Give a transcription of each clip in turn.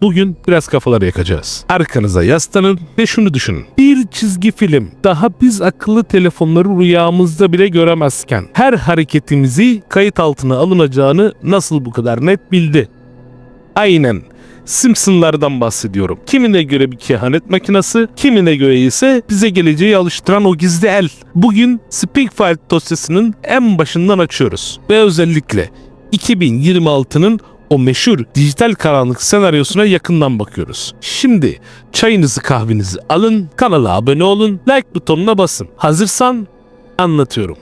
Bugün biraz kafaları yakacağız. Arkanıza yaslanın ve şunu düşünün. Bir çizgi film daha biz akıllı telefonları rüyamızda bile göremezken her hareketimizi kayıt altına alınacağını nasıl bu kadar net bildi? Aynen. Simpsonlardan bahsediyorum. Kimine göre bir kehanet makinesi, kimine göre ise bize geleceği alıştıran o gizli el. Bugün Speakfile dosyasının en başından açıyoruz. Ve özellikle 2026'nın o meşhur dijital karanlık senaryosuna yakından bakıyoruz. Şimdi çayınızı kahvenizi alın, kanala abone olun, like butonuna basın. Hazırsan anlatıyorum.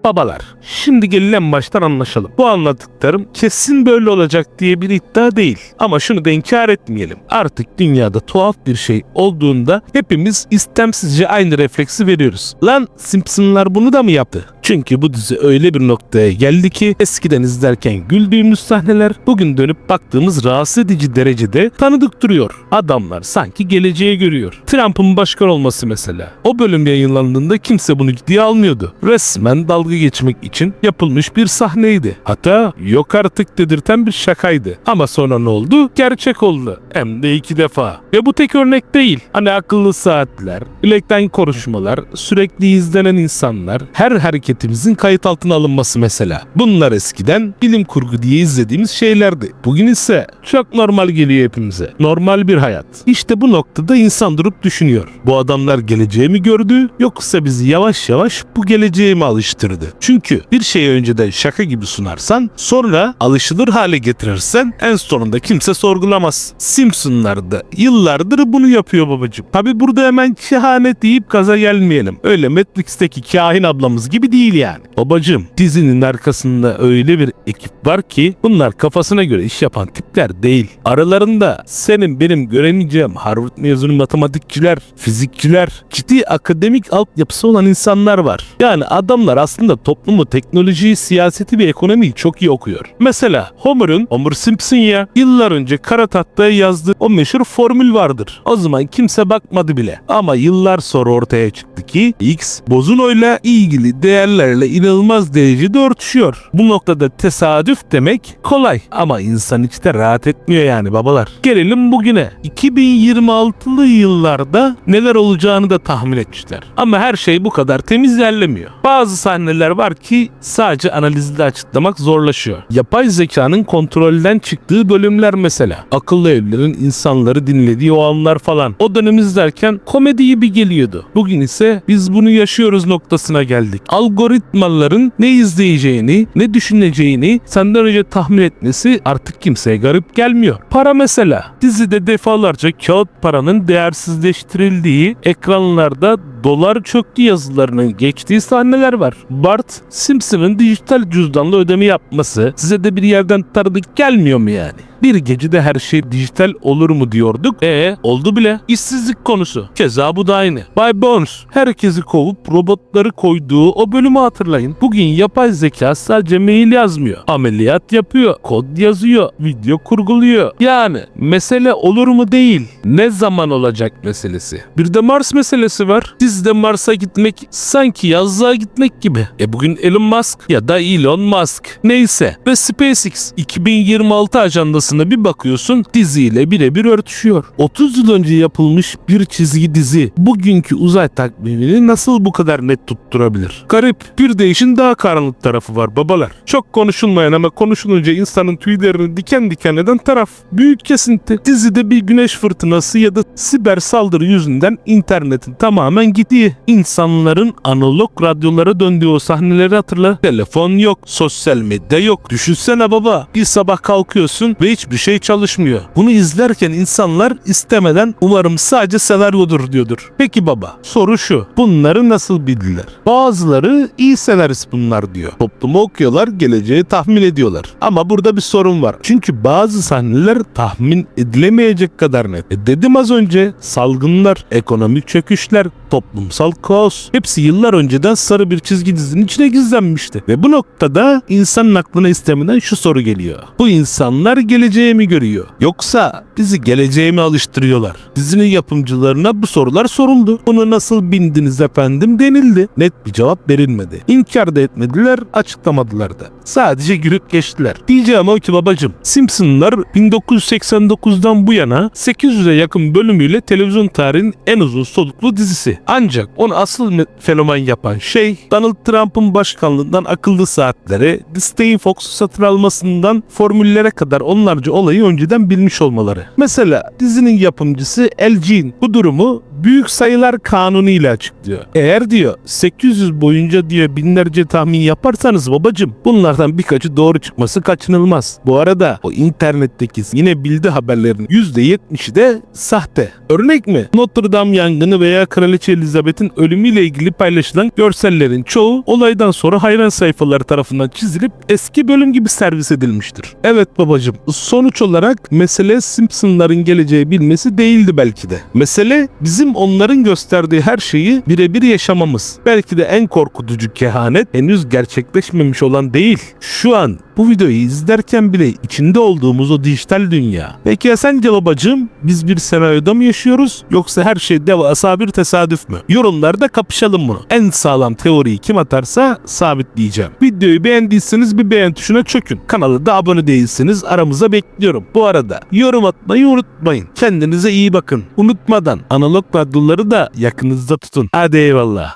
Babalar, şimdi gelin en baştan anlaşalım. Bu anlattıklarım kesin böyle olacak diye bir iddia değil. Ama şunu da inkar etmeyelim. Artık dünyada tuhaf bir şey olduğunda hepimiz istemsizce aynı refleksi veriyoruz. Lan Simpsonlar bunu da mı yaptı? Çünkü bu dizi öyle bir noktaya geldi ki eskiden izlerken güldüğümüz sahneler bugün dönüp baktığımız rahatsız edici derecede tanıdık duruyor. Adamlar sanki geleceğe görüyor. Trump'ın başkan olması mesela. O bölüm yayınlandığında kimse bunu ciddiye almıyordu. Resmen dalga geçmek için yapılmış bir sahneydi. Hatta yok artık dedirten bir şakaydı. Ama sonra ne oldu? Gerçek oldu. Hem de 2 defa. Ve bu tek örnek değil. Hani akıllı saatler, bilekten konuşmalar, sürekli izlenen insanlar, her hareketimizin kayıt altına alınması mesela. Bunlar eskiden bilim kurgu diye izlediğimiz şeylerdi. Bugün ise çok normal geliyor hepimize. Normal bir hayat. İşte bu noktada insan durup düşünüyor. Bu adamlar geleceği mi gördü, yoksa bizi yavaş yavaş bu geleceğe mi alıştırdı? Çünkü bir şeyi önceden şaka gibi sunarsan, sonra alışılır hale getirirsen en sonunda kimse sorgulamaz. Simpsonlar da yıllardır bunu yapıyor babacığım. Tabi burada hemen kehanet deyip gaza gelmeyelim. Öyle Matrix'teki kahin ablamız gibi değil yani. Babacığım, dizinin arkasında öyle bir ekip var ki bunlar kafasına göre iş yapan tipler değil. Aralarında senin benim göremeyeceğim Harvard mezunu matematikçiler, fizikçiler, ciddi akademik altyapısı olan insanlar var. Yani adamlar aslında toplumu, teknolojiyi, siyaseti ve ekonomiyi çok iyi okuyor. Mesela Homer Simpson ya, yıllar önce kara tahtaya yazdığı o meşhur formül vardır. O zaman kimse bakmadı bile. Ama yıllar sonra ortaya çıktı ki X bozunoyla ilgili değerlerle inanılmaz derecede örtüşüyor. Bu noktada tesadüf demek kolay ama insan hiç de rahat etmiyor yani babalar. Gelelim bugüne. 2026'lı yıllarda neler olacağını da tahmin etmişler. Ama her şey bu kadar temiz ilerlemiyor. Bazı sahneler var ki sadece analizle açıklamak zorlaşıyor. Yapay zekanın kontrolden çıktığı bölümler mesela. Akıllı evlerin insanları dinlediği o anlar falan. O dönem izlerken komedi gibi geliyordu. Bugün ise biz bunu yaşıyoruz noktasına geldik. Algoritmaların ne izleyeceğini, ne düşüneceğini senden önce tahmin etmesi artık kimseye garip gelmiyor. Para mesela. Dizide defalarca kağıt paranın değersizleştirildiği, ekranlarda dolar çöktü yazılarının geçtiği sahneler var. Bart Simpson'ın dijital cüzdanla ödeme yapması size de bir yerden tanıdık gelmiyor mu yani? Bir gecede her şey dijital olur mu diyorduk. Oldu bile. İşsizlik konusu. Keza bu da aynı. Bay Bones herkesi kovup robotları koyduğu o bölümü hatırlayın. Bugün yapay zeka sadece mail yazmıyor. Ameliyat yapıyor. Kod yazıyor. Video kurguluyor. Yani mesele olur mu değil. Ne zaman olacak meselesi. Bir de Mars meselesi var. Dizide Mars'a gitmek sanki yazlığa gitmek gibi. Bugün Elon Musk ya da Elon Musk neyse ve SpaceX 2026 ajandası bir bakıyorsun diziyle birebir örtüşüyor. 30 yıl önce yapılmış bir çizgi dizi bugünkü uzay takvimini nasıl bu kadar net tutturabilir? Garip. Bir de işin daha karanlık tarafı var babalar. Çok konuşulmayan ama konuşulunca insanın tüylerini diken diken eden taraf. Büyük kesinti. Dizide bir güneş fırtınası ya da siber saldırı yüzünden internetin tamamen gittiği, insanların analog radyolara döndüğü o sahneleri hatırla. Telefon yok, sosyal medya yok. Düşünsene baba, bir sabah kalkıyorsun ve hiçbir şey çalışmıyor. Bunu izlerken insanlar istemeden umarım sadece senaryodur diyordur. Peki baba, soru şu. Bunları nasıl bildiler? Bazıları iyi senarist bunlar diyor. Toplumu okuyorlar, geleceği tahmin ediyorlar. Ama burada bir sorun var. Çünkü bazı sahneler tahmin edilemeyecek kadar net. Dedim az önce, salgınlar, ekonomik çöküşler, toplumsal kaos. Hepsi yıllar önceden sarı bir çizgi dizinin içine gizlenmişti. Ve bu noktada insanın aklına istemeden şu soru geliyor. Bu insanlar geleceği mi görüyor? Yoksa bizi geleceğe mi alıştırıyorlar? Dizinin yapımcılarına bu sorular soruldu. Bunu nasıl bildiniz efendim denildi. Net bir cevap verilmedi. İnkar da etmediler, açıklamadılar da. Sadece gülüp geçtiler. Diyeceğim o ki babacım, Simpsonlar 1989'dan bu yana 800'e yakın bölümüyle televizyon tarihinin en uzun soluklu dizisi. Ancak onu asıl fenomen yapan şey Donald Trump'ın başkanlığından akıllı saatlere, Disney'in Fox'u satın almasından formüllere kadar onlarca olayı önceden bilmiş olmaları. Mesela dizinin yapımcısı LG'nin bu durumu büyük sayılar kanunu ile açıklıyor. Eğer diyor 800 boyunca diyor binlerce tahmin yaparsanız babacım bunlardan birkaçı doğru çıkması kaçınılmaz. Bu arada o internetteki yine bildi haberlerin %70'i de sahte. Örnek mi? Notre Dame yangını veya Kraliçe Elizabeth'in ölümüyle ilgili paylaşılan görsellerin çoğu olaydan sonra hayran sayfaları tarafından çizilip eski bölüm gibi servis edilmiştir. Evet babacım, sonuç olarak mesele Simpsonların geleceği bilmesi değildi belki de. Mesele bizim onların gösterdiği her şeyi birebir yaşamamız. Belki de en korkutucu kehanet henüz gerçekleşmemiş olan değil. Şu an bu videoyu izlerken bile içinde olduğumuz o dijital dünya. Peki ya sence babacığım, biz bir senaryoda mı yaşıyoruz yoksa her şey devasa bir tesadüf mü? Yorumlarda kapışalım bunu. En sağlam teoriyi kim atarsa sabitleyeceğim. Videoyu beğendiyseniz bir beğen tuşuna çökün. Kanala da abone değilseniz aramıza bekliyorum. Bu arada yorum atmayı unutmayın. Kendinize iyi bakın. Unutmadan analog radyoları da yakınızda tutun. Hadi eyvallah.